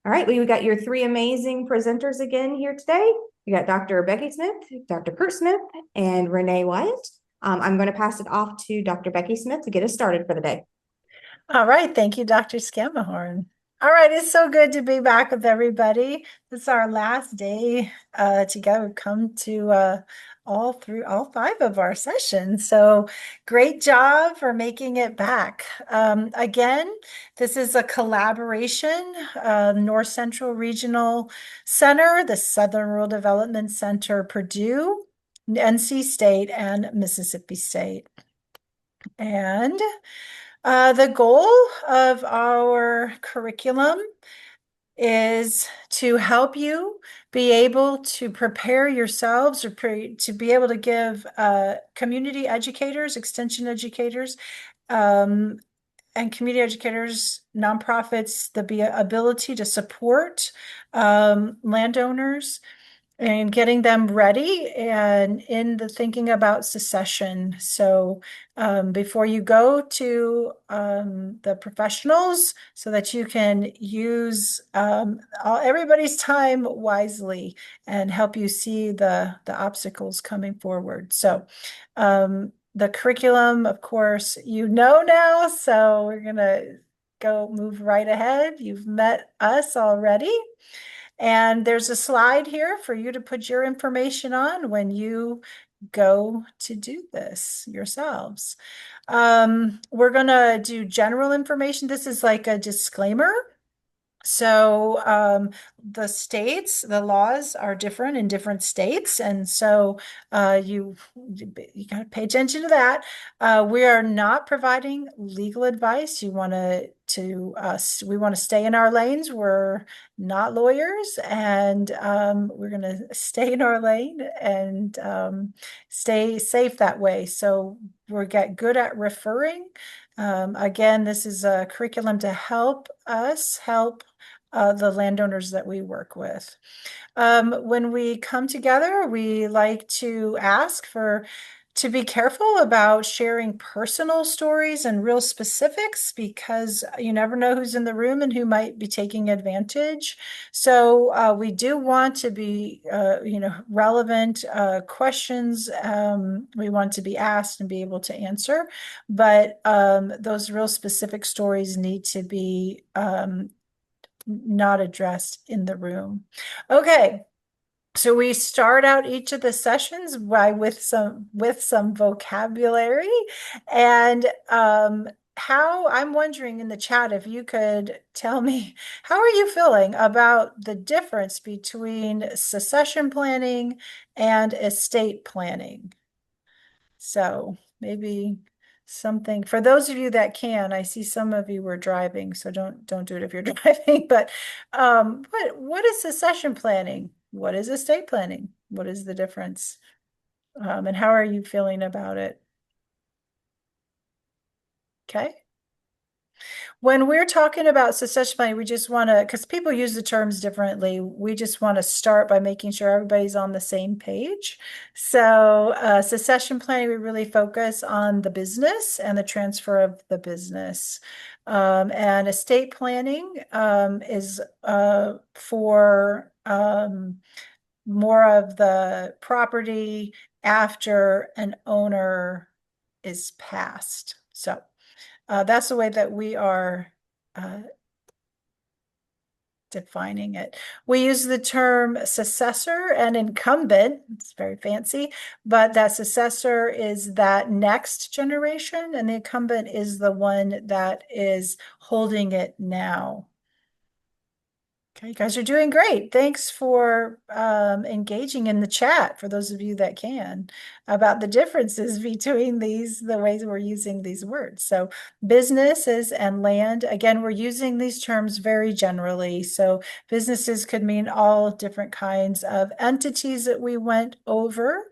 All right, we got your three amazing presenters again here today. We got Dr. Becky Smith, Dr. Kurt Smith, and Renee Wyatt. I'm going to pass it off to Dr. Becky Smith to get us started for the day. All right. Thank you, Dr. Scamahorn. All right. It's so good to be back with everybody. This is our last day together. We've come to all through all five of our sessions. So great job for making it back. Again, this is a collaboration, North Central Regional Center, the Southern Rural Development Center, Purdue, NC State, and Mississippi State. And the goal of our curriculum is to help you be able to prepare yourselves or to be able to give community educators, extension educators, and community educators, nonprofits, the ability to support landowners and getting them ready and in the thinking about secession. So before you go to the professionals so that you can use everybody's time wisely and help you see the obstacles coming forward. So the curriculum, of course, you know now, so we're gonna move right ahead. You've met us already. And there's a slide here for you to put your information on when you go to do this yourselves. We're going to do general information. This is like a disclaimer. So the laws are different in different states, and so you got to pay attention to that. We are not providing legal advice. You want we want to stay in our lanes. We're not lawyers, and we're going to stay in our lane and stay safe that way. So we're get good at referring. Again, this is a curriculum to help us help the landowners that we work with. When we come together, we like to ask to be careful about sharing personal stories and real specifics because you never know who's in the room and who might be taking advantage. So we do want to be, relevant questions. We want to be asked and be able to answer, but those real specific stories need to be not addressed in the room. Okay. So we start out each of the sessions with some vocabulary, and how I'm wondering in the chat if you could tell me how are you feeling about the difference between succession planning and estate planning? So maybe something for those of you that can. I see some of you were driving, so don't do it if you're driving. But what is succession planning? What is estate planning? What is the difference? And how are you feeling about it? Okay. When we're talking about succession planning, we just want to, because people use the terms differently, we just want to start by making sure everybody's on the same page. So succession planning, we really focus on the business and the transfer of the business. And estate planning is for more of the property after an owner is passed. So that's the way that we are defining it. We use the term successor and incumbent. It's very fancy, but that successor is that next generation, and the incumbent is the one that is holding it now. Okay, you guys are doing great. Thanks for engaging in the chat, for those of you that can, about the differences between the ways we're using these words. So businesses and land, again, we're using these terms very generally. So businesses could mean all different kinds of entities that we went over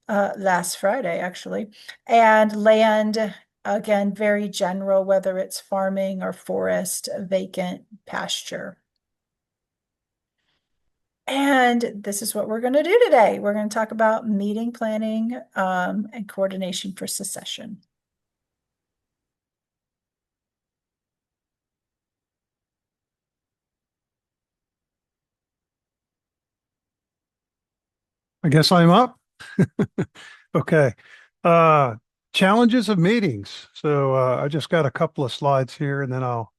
last Friday, actually. And land, again, very general, whether it's farming or forest, vacant, pasture. And this is what we're going to do today. We're going to talk about meeting planning and coordination for succession. I guess I'm up. Okay. Uh, Challenges of meetings. So I just got a couple of slides here and then I'll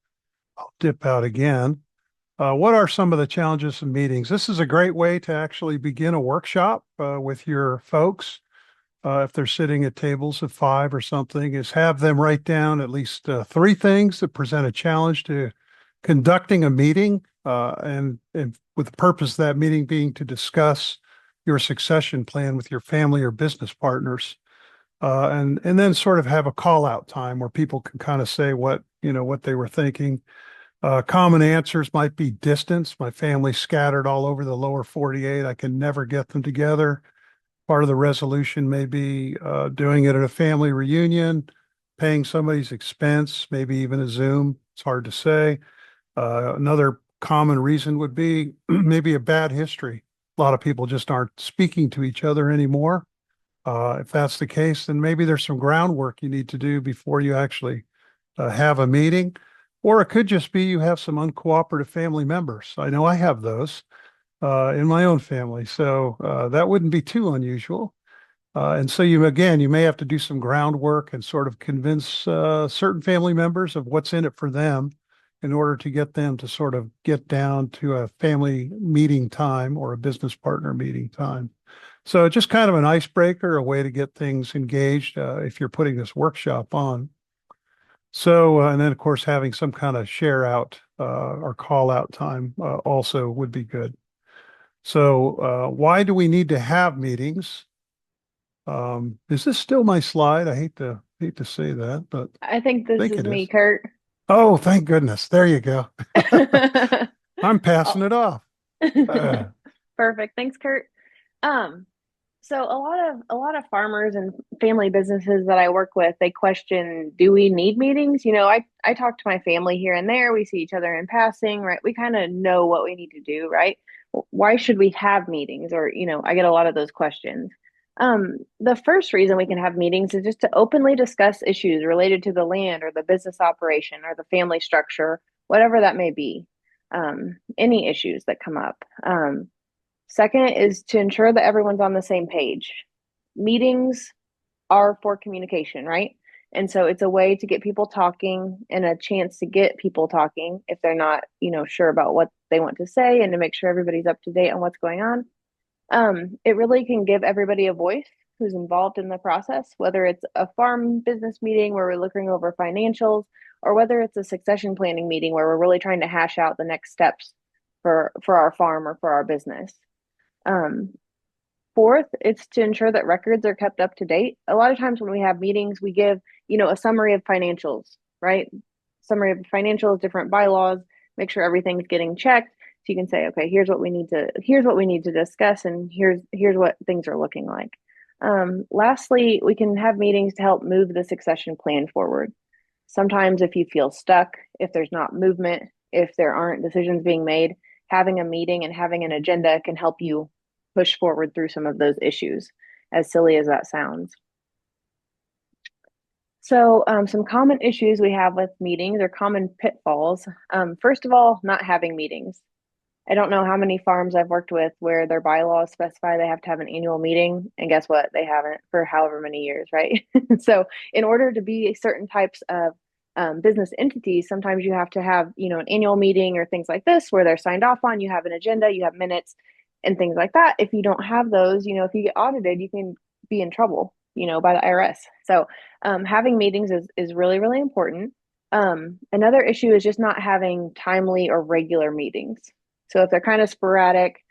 dip out again. What are some of the challenges of meetings? This is a great way to actually begin a workshop with your folks. If they're sitting at tables of five or something, is have them write down at least three things that present a challenge to conducting a meeting, and with the purpose of that meeting being to discuss your succession plan with your family or business partners, and then sort of have a call out time where people can kind of say what they were thinking. Common answers might be distance. My family's scattered all over the lower 48. I can never get them together. Part of the resolution may be doing it at a family reunion, paying somebody's expense, maybe even a Zoom. It's hard to say. Another common reason would be maybe a bad history. A lot of people just aren't speaking to each other anymore. If that's the case, then maybe there's some groundwork you need to do before you actually have a meeting. Or it could just be you have some uncooperative family members. I know I have those in my own family, so that wouldn't be too unusual. And so you may have to do some groundwork and sort of convince certain family members of what's in it for them in order to get them to sort of get down to a family meeting time or a business partner meeting time. So just kind of an icebreaker, a way to get things engaged if you're putting this workshop on. So, and then of course, having some kind of share out or call out time also would be good. So, why do we need to have meetings? Is this still my slide? I hate to say that, but I think I this think is it me, is. Kurt. Oh, thank goodness. There you go. I'm passing Oh. it off. Uh, Perfect. Thanks, Kurt. Um, so a lot of farmers and family businesses that I work with, they question, do we need meetings? I talk to my family here and there. We see each other in passing, right? We kind of know what we need to do, right? Why should we have meetings? Or, I get a lot of those questions. The first reason we can have meetings is just to openly discuss issues related to the land or the business operation or the family structure, whatever that may be. Any issues that come up. Second is to ensure that everyone's on the same page. Meetings are for communication, right? And so it's a way to get people talking and a chance to get people talking if they're not, sure about what they want to say, and to make sure everybody's up to date on what's going on. It really can give everybody a voice who's involved in the process, whether it's a farm business meeting where we're looking over financials, or whether it's a succession planning meeting where we're really trying to hash out the next steps for our farm or for our business. Um, Fourth, it's to ensure that records are kept up to date. A lot of times when we have meetings, we give, a summary of financials, right? Summary of financials, different bylaws, make sure everything's getting checked. So you can say, okay, here's what we need to discuss, and here's what things are looking like. Lastly, we can have meetings to help move the succession plan forward. Sometimes if you feel stuck, if there's not movement, if there aren't decisions being made, having a meeting and having an agenda can help you push forward through some of those issues, as silly as that sounds. So, some common issues we have with meetings or common pitfalls. First of all, not having meetings. I don't know how many farms I've worked with where their bylaws specify they have to have an annual meeting, and guess what? They haven't for however many years, right? So, in order to be certain types of business entities, sometimes you have to have, an annual meeting or things like this where they're signed off on. You have an agenda, you have minutes, and things like that. If you don't have those, if you get audited, you can be in trouble, by the IRS. So, having meetings is really, really important. Another issue is just not having timely or regular meetings. So if they're kind of sporadic,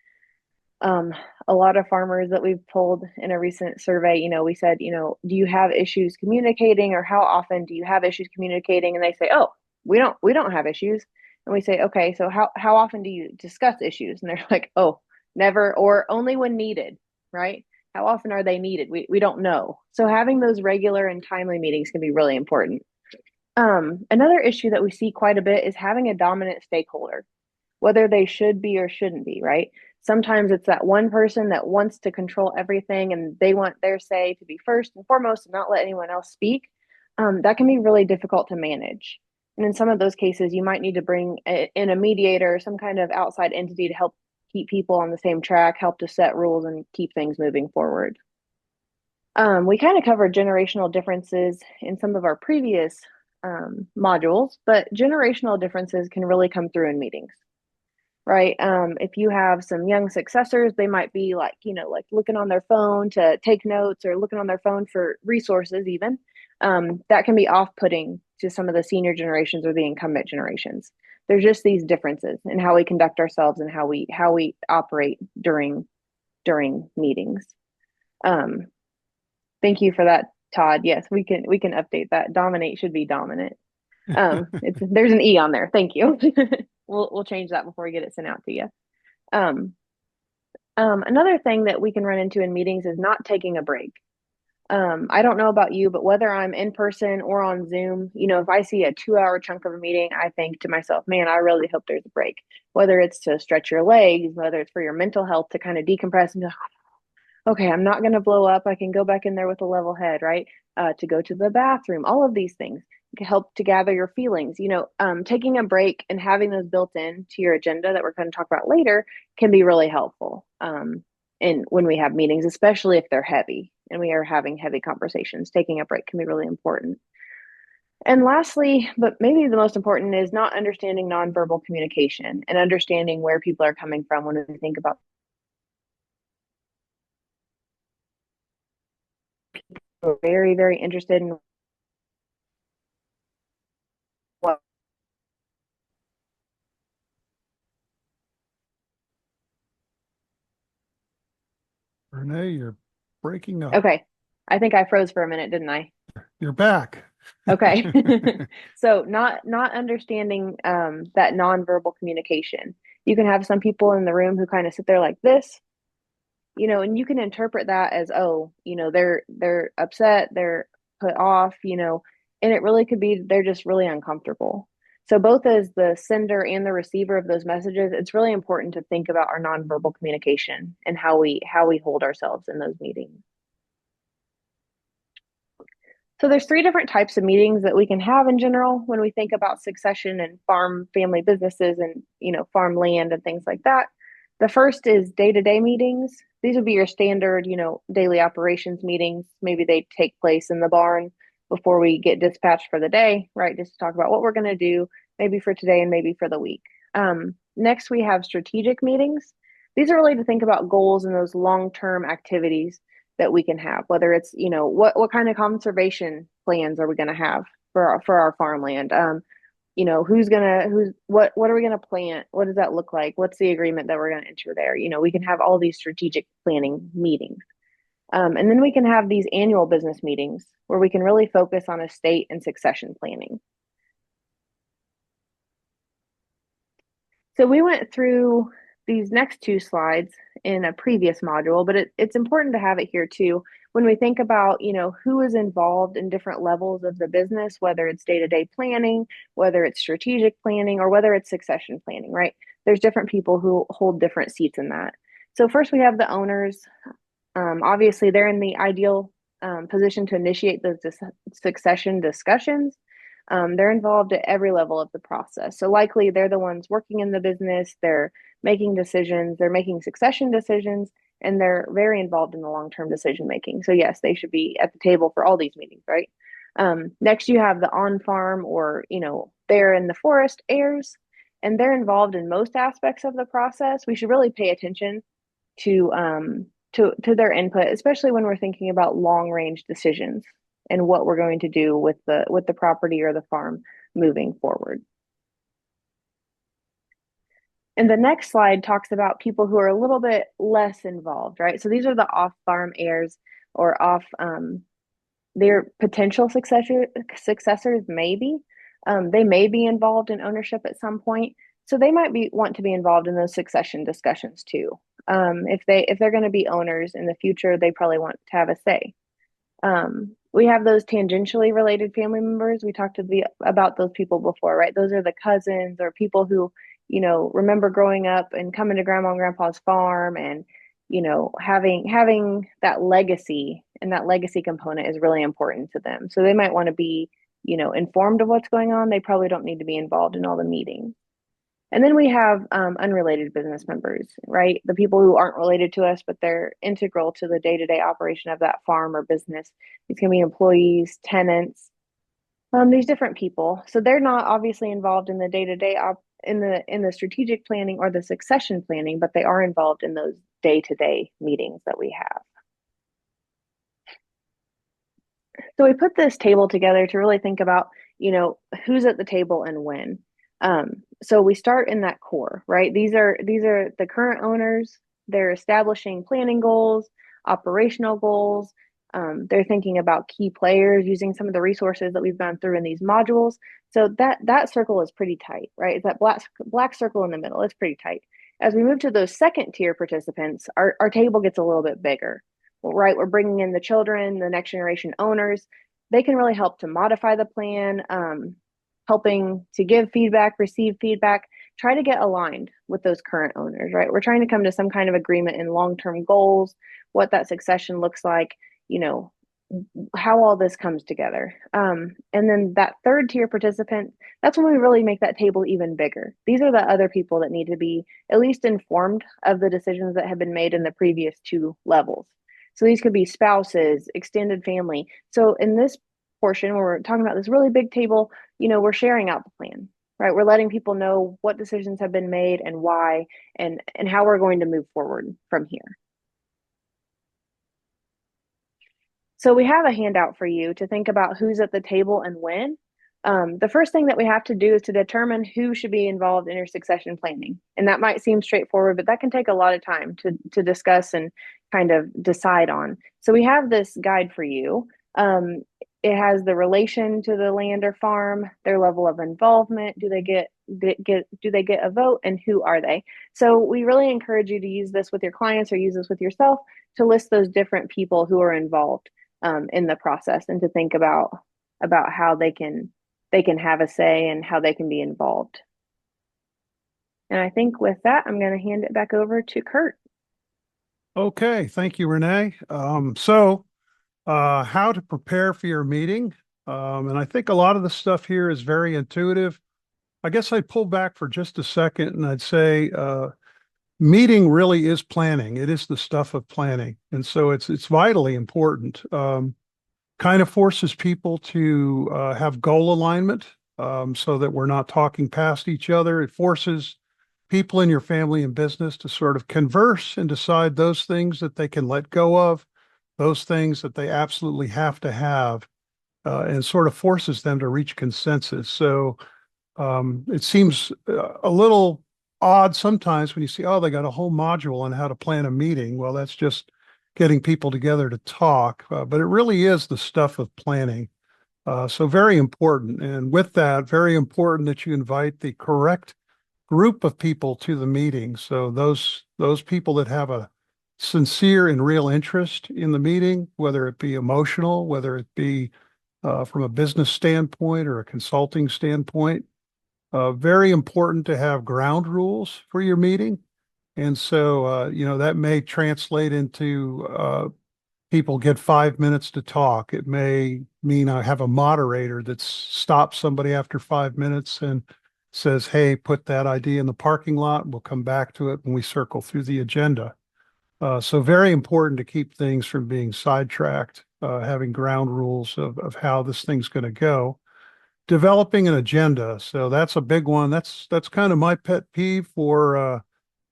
a lot of farmers that we've polled in a recent survey, we said, do you have issues communicating, or how often do you have issues communicating? And they say, oh, we don't have issues. And we say, okay, so how often do you discuss issues? And they're like, oh, never, or only when needed, right? How often are they needed? We don't know. So having those regular and timely meetings can be really important. Another issue that we see quite a bit is having a dominant stakeholder, whether they should be or shouldn't be, right? Sometimes it's that one person that wants to control everything and they want their say to be first and foremost and not let anyone else speak. That can be really difficult to manage. And in some of those cases, you might need to bring in a mediator or some kind of outside entity to help keep people on the same track, help to set rules and keep things moving forward. We kind of covered generational differences in some of our previous modules, but generational differences can really come through in meetings, right? If you have some young successors, they might be like, like looking on their phone to take notes or looking on their phone for resources even. That can be off-putting to some of the senior generations or the incumbent generations. There's just these differences in how we conduct ourselves and how we operate during meetings. Thank you for that, Todd. Yes, we can update that. Dominate should be dominant. There's an E on there. Thank you. We'll change that before we get it sent out to you. Another thing that we can run into in meetings is not taking a break. I don't know about you, but whether I'm in person or on Zoom, if I see a 2-hour chunk of a meeting, I think to myself, man, I really hope there's a break. Whether it's to stretch your legs, whether it's for your mental health to kind of decompress and be like, okay, I'm not going to blow up. I can go back in there with a level head, right? To go to the bathroom, all of these things can help to gather your feelings. Taking a break and having those built in to your agenda that we're going to talk about later can be really helpful. And when we have meetings, especially if they're heavy and we are having heavy conversations, taking a break can be really important. And lastly, but maybe the most important, is not understanding nonverbal communication and understanding where people are coming from when we think about very, very interested in what. Renee, you're breaking up. Okay. I think I froze for a minute, didn't I? You're back. Okay. So not understanding that nonverbal communication. You can have some people in the room who kind of sit there like this, and you can interpret that as, oh, they're upset, they're put off, and it really could be they're just really uncomfortable. So both as the sender and the receiver of those messages, it's really important to think about our nonverbal communication and how we hold ourselves in those meetings. So there's 3 different types of meetings that we can have in general when we think about succession and farm family businesses and, farmland and things like that. The first is day-to-day meetings. These would be your standard, daily operations meetings. Maybe they take place in the barn before we get dispatched for the day, right? Just to talk about what we're going to do, maybe for today and maybe for the week. Next, we have strategic meetings. These are really to think about goals and those long-term activities that we can have, whether it's, what kind of conservation plans are we going to have for our farmland? What are we going to plant? What does that look like? What's the agreement that we're going to enter there? We can have all these strategic planning meetings. And then we can have these annual business meetings where we can really focus on estate and succession planning. So we went through these next 2 slides in a previous module, but it's important to have it here too. When we think about, who is involved in different levels of the business, whether it's day-to-day planning, whether it's strategic planning, or whether it's succession planning, right? There's different people who hold different seats in that. So first we have the owners. Obviously, they're in the ideal position to initiate those succession discussions. They're involved at every level of the process. So likely they're the ones working in the business, they're making decisions, they're making succession decisions, and they're very involved in the long-term decision making. So yes, they should be at the table for all these meetings, right? Next, you have the on-farm or, they're in the forest heirs, and they're involved in most aspects of the process. We should really pay attention to their input, especially when we're thinking about long-range decisions and what we're going to do with the property or the farm moving forward. And the next slide talks about people who are a little bit less involved, right? So these are the off-farm heirs or their potential successors, maybe. They may be involved in ownership at some point. So they might want to be involved in those succession discussions too. If they're going to be owners in the future, they probably want to have a say. We have those tangentially related family members. We talked about those people before, right? Those are the cousins or people who, remember growing up and coming to grandma and grandpa's farm and, having that legacy, and that legacy component is really important to them. So they might want to be, informed of what's going on. They probably don't need to be involved in all the meetings. And then we have unrelated business members, right? The people who aren't related to us, but they're integral to the day-to-day operation of that farm or business. These can be employees, tenants, these different people. So they're not obviously involved in the day-to-day in the strategic planning or the succession planning, but they are involved in those day-to-day meetings that we have. So we put this table together to really think about, who's at the table and when. So we start in that core, right? These are the current owners. They're establishing planning goals, operational goals. They're thinking about key players using some of the resources that we've gone through in these modules. So that circle is pretty tight, right? It's that black circle in the middle. It's pretty tight. As we move to those second tier participants, our table gets a little bit bigger, right? We're bringing in the children, the next generation owners. They can really help to modify the plan, helping to give feedback, receive feedback, try to get aligned with those current owners, right? We're trying to come to some kind of agreement in long-term goals, what that succession looks like, how all this comes together. And then that third tier participant, that's when we really make that table even bigger. These are the other people that need to be at least informed of the decisions that have been made in the previous two levels. So these could be spouses, extended family. So in this portion where we're talking about this really big table, we're sharing out the plan, right? We're letting people know what decisions have been made and why, and how we're going to move forward from here. So we have a handout for you to think about who's at the table and when. The first thing that we have to do is to determine who should be involved in your succession planning. And that might seem straightforward, but that can take a lot of time to discuss and kind of decide on. So we have this guide for you. It has the relation to the land or farm, their level of involvement. Do they get a vote, and who are they? So we really encourage you to use this with your clients or use this with yourself to list those different people who are involved in the process, and to think about how they can have a say and how they can be involved. And I think with that, I'm going to hand it back over to Kurt. Okay, thank you, Renee. So how to prepare for your meeting. And I think a lot of the stuff here is very intuitive. I guess I'd pull back for just a second and I'd say meeting really is planning. It is the stuff of planning. And so it's vitally important. Kind of forces people to have goal alignment so that we're not talking past each other. It forces people in your family and business to sort of converse and decide those things that they can let go of, those things that they absolutely have to have, and sort of forces them to reach consensus. So it seems a little odd sometimes when you see, oh, they got a whole module on how to plan a meeting. Well, that's just getting people together to talk, but it really is the stuff of planning. So very important. And with that, very important that you invite the correct group of people to the meeting. So those people that have a sincere and real interest in the meeting, whether it be emotional, whether it be from a business standpoint or a consulting standpoint. Very important to have ground rules for your meeting. And so, that may translate into people get 5 minutes to talk. It may mean I have a moderator that stops somebody after 5 minutes and says, hey, put that idea in the parking lot. We'll come back to it when we circle through the agenda. So very important to keep things from being sidetracked, having ground rules of how this thing's going to go. Developing an agenda. So that's a big one. That's kind of my pet peeve for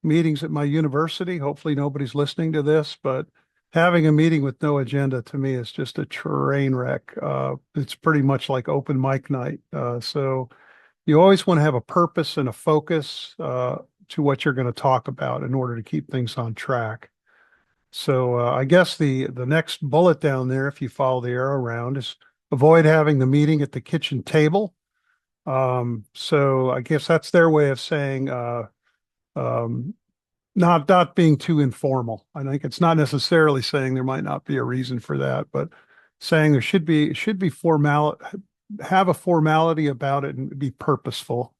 meetings at my university. Hopefully nobody's listening to this, but having a meeting with no agenda to me is just a train wreck. It's pretty much like open mic night. So you always want to have a purpose and a focus to what you're going to talk about in order to keep things on track. So I guess the next bullet down there, if you follow the arrow around, is avoid having the meeting at the kitchen table. So I guess that's their way of saying not being too informal. I think it's not necessarily saying there might not be a reason for that, but saying there should be have a formality about it and be purposeful.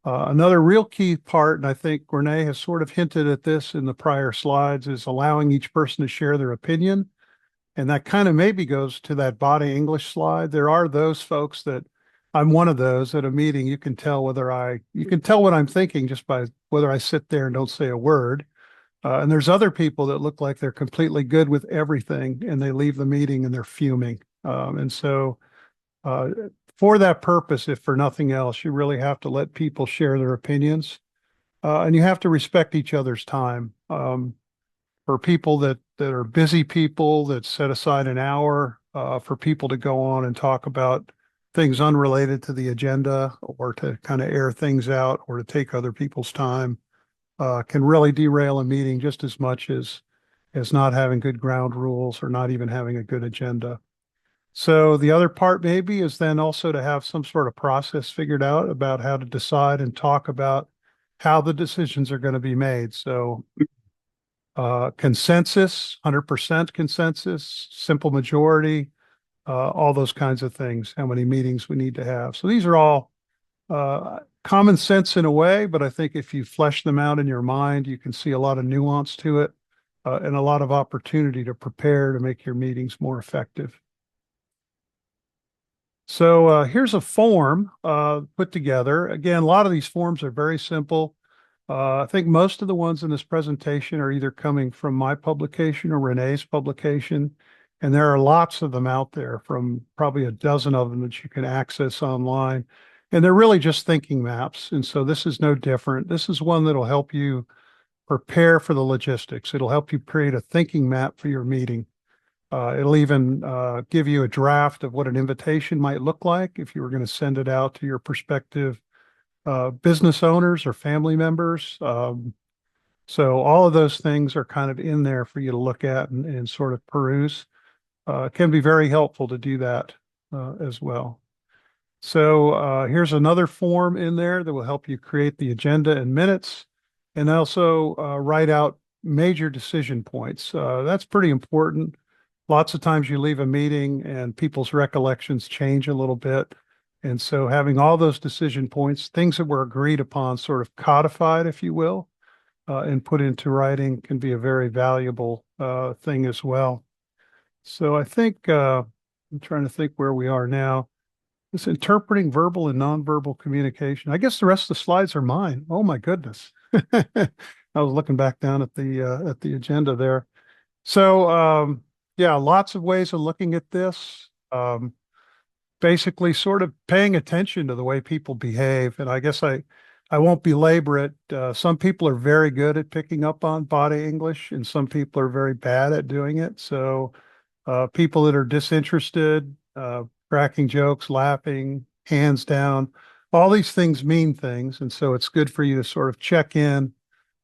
Another real key part, and I think Renee has sort of hinted at this in the prior slides, is allowing each person to share their opinion. And that kind of maybe goes to that body English slide. There are those folks that I'm one of those at a meeting. You can tell you can tell what I'm thinking just by whether I sit there and don't say a word. And there's other people that look like they're completely good with everything and they leave the meeting and they're fuming. And so, uh, for that purpose, if for nothing else, you really have to let people share their opinions. And you have to respect each other's time. For people that are busy people that set aside an hour for people to go on and talk about things unrelated to the agenda or to kind of air things out or to take other people's time can really derail a meeting just as much as not having good ground rules or not even having a good agenda. So the other part maybe is then also to have some sort of process figured out about how to decide and talk about how the decisions are going to be made. So consensus, 100% consensus, simple majority, all those kinds of things, how many meetings we need to have. So these are all common sense in a way, but I think if you flesh them out in your mind, you can see a lot of nuance to it and a lot of opportunity to prepare to make your meetings more effective. So here's a form put together. Again, a lot of these forms are very simple. I think most of the ones in this presentation are either coming from my publication or Renee's publication. And there are lots of them out there, from probably a dozen of them that you can access online. And they're really just thinking maps. And so this is no different. This is one that'll help you prepare for the logistics. It'll help you create a thinking map for your meeting. It'll even give you a draft of what an invitation might look like if you were going to send it out to your prospective business owners or family members. So all of those things are kind of in there for you to look at and sort of peruse. It can be very helpful to do that as well. So here's another form in there that will help you create the agenda and minutes and also write out major decision points. That's pretty important. Lots of times you leave a meeting and people's recollections change a little bit. And so having all those decision points, things that were agreed upon, sort of codified, if you will, and put into writing can be a very valuable thing as well. So I think, I'm trying to think where we are now. This interpreting verbal and nonverbal communication. I guess the rest of the slides are mine. Oh my goodness. I was looking back down at the agenda there. So yeah, lots of ways of looking at this. Basically sort of paying attention to the way people behave. And I guess I won't belabor it. Some people are very good at picking up on body English and some people are very bad at doing it. So people that are disinterested, cracking jokes, laughing, hands down, all these things mean things. And so it's good for you to sort of check in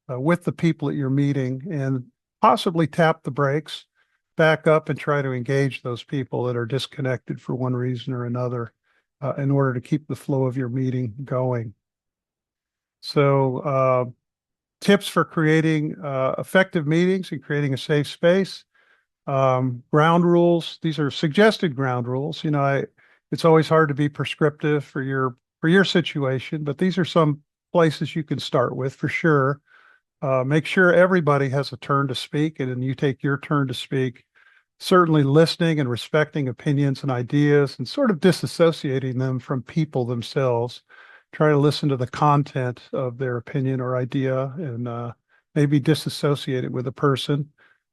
with the people at your meeting and possibly tap the brakes, back up and try to engage those people that are disconnected for one reason or another in order to keep the flow of your meeting going. So tips for creating effective meetings and creating a safe space. Ground rules. These are suggested ground rules. You know, it's always hard to be prescriptive for your situation, but these are some places you can start with for sure. Make sure everybody has a turn to speak and then you take your turn to speak. Certainly listening and respecting opinions and ideas and sort of disassociating them from people themselves. Try to listen to the content of their opinion or idea and maybe disassociate it with a person.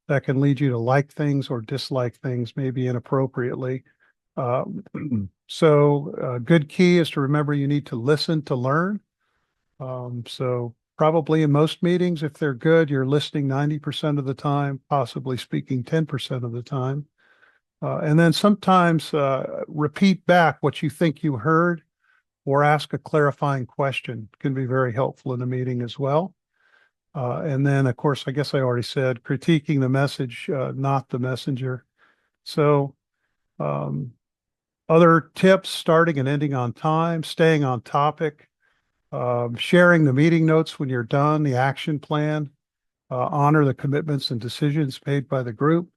That can lead you to like things or dislike things, maybe inappropriately. So good key is to remember you need to listen to learn. So probably in most meetings, if they're good, you're listening 90% of the time, possibly speaking 10% of the time. And then sometimes repeat back what you think you heard or ask a clarifying question can be very helpful in a meeting as well. And then, of course, I guess I already said, critiquing the message, not the messenger. So other tips, starting and ending on time, staying on topic, sharing the meeting notes when you're done, the action plan, honor the commitments and decisions made by the group,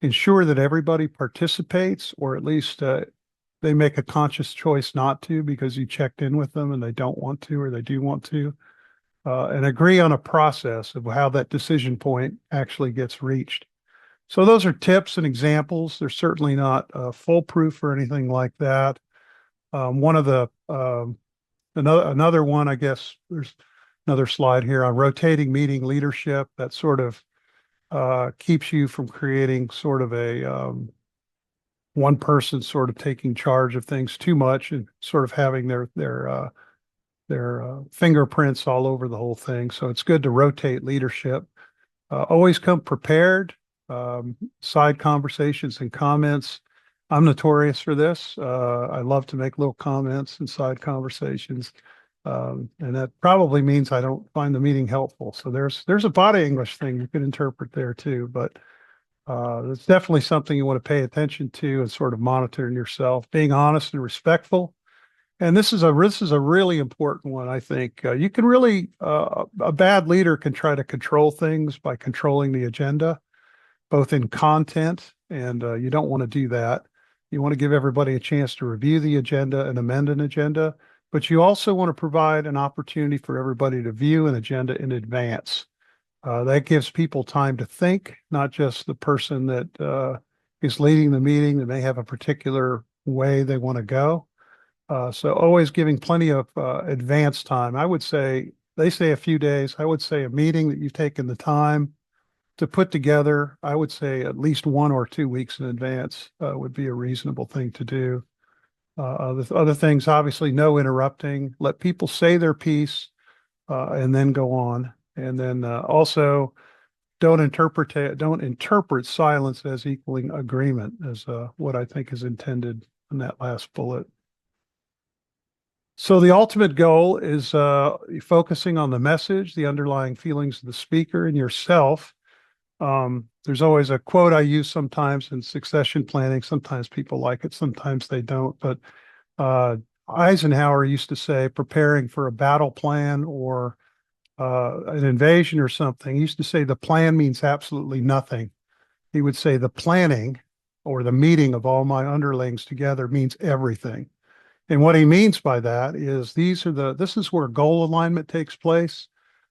ensure that everybody participates, or at least they make a conscious choice not to because you checked in with them and they don't want to or they do want to. And agree on a process of how that decision point actually gets reached. So those are tips and examples. They're certainly not foolproof or anything like that. One of the another one, I guess there's another slide here on rotating meeting leadership that sort of keeps you from creating sort of a one person sort of taking charge of things too much and sort of having their fingerprints all over the whole thing. So it's good to rotate leadership. Always come prepared. Side conversations and comments. I'm notorious for this. I love to make little comments and side conversations. And that probably means I don't find the meeting helpful. So there's a body English thing you can interpret there too, but it's definitely something you want to pay attention to and sort of monitoring yourself, being honest and respectful. And this is a really important one, I think. You can really a bad leader can try to control things by controlling the agenda, both in content, and you don't want to do that. You want to give everybody a chance to review the agenda and amend an agenda, but you also want to provide an opportunity for everybody to view an agenda in advance. That gives people time to think, not just the person that is leading the meeting that may have a particular way they want to go. So always giving plenty of advance time. I would say, they say a few days. I would say a meeting that you've taken the time to put together, I would say at least 1 or 2 weeks in advance would be a reasonable thing to do. Other things, obviously, no interrupting. Let people say their piece and then go on. And then also don't interpret silence as equaling agreement, as what I think is intended in that last bullet. So the ultimate goal is focusing on the message, the underlying feelings of the speaker and yourself. There's always a quote I use sometimes in succession planning. Sometimes people like it, sometimes they don't. But Eisenhower used to say, preparing for a battle plan or an invasion or something, he used to say the plan means absolutely nothing. He would say the planning or the meeting of all my underlings together means everything. And what he means by that is this is where goal alignment takes place.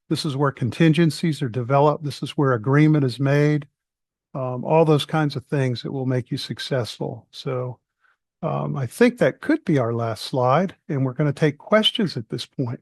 This is where contingencies are developed. This is where agreement is made. All those kinds of things that will make you successful. So I think that could be our last slide, and we're going to take questions at this point.